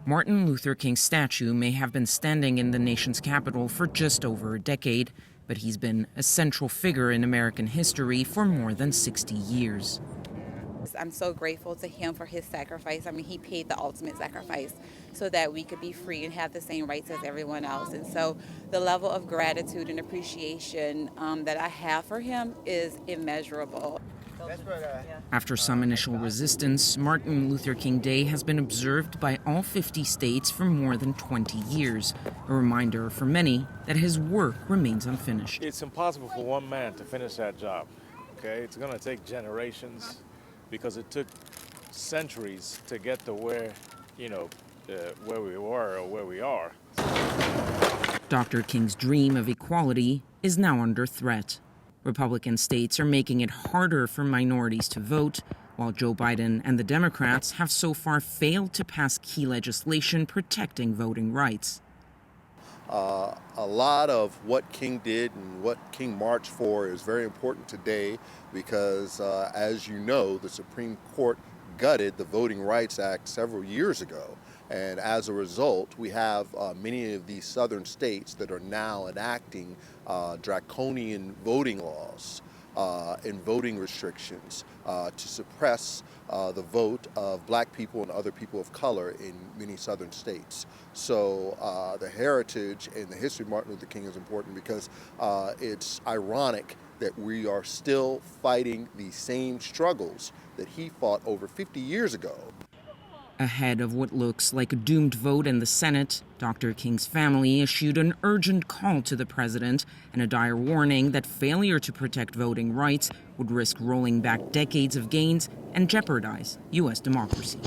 Martin Luther King's statue may have been standing in the nation's capital for just over a decade, but he's been a central figure in American history for more than 60 years. I'm so grateful to him for his sacrifice. I mean, he paid the ultimate sacrifice so that we could be free and have the same rights as everyone else. And so the level of gratitude and appreciation that I have for him is immeasurable. After some initial resistance, Martin Luther King Day has been observed by all 50 states for more than 20 years, a reminder for many that his work remains unfinished. It's impossible for one man to finish that job, okay? It's going to take generations because it took centuries to get to where, where we were or where we are. Dr. King's dream of equality is now under threat. Republican states are making it harder for minorities to vote, while Joe Biden and the Democrats have so far failed to pass key legislation protecting voting rights. A lot of what King did and what King marched for is very important today because, as you know, the Supreme Court gutted the Voting Rights Act several years ago. And as a result, we have many of these southern states that are now enacting draconian voting laws and voting restrictions to suppress the vote of black people and other people of color in many southern states. So the heritage and the history of Martin Luther King is important because it's ironic that we are still fighting the same struggles that he fought over 50 years ago. Ahead of what looks like a doomed vote in the Senate, Dr. King's family issued an urgent call to the president and a dire warning that failure to protect voting rights would risk rolling back decades of gains and jeopardize U.S. democracy.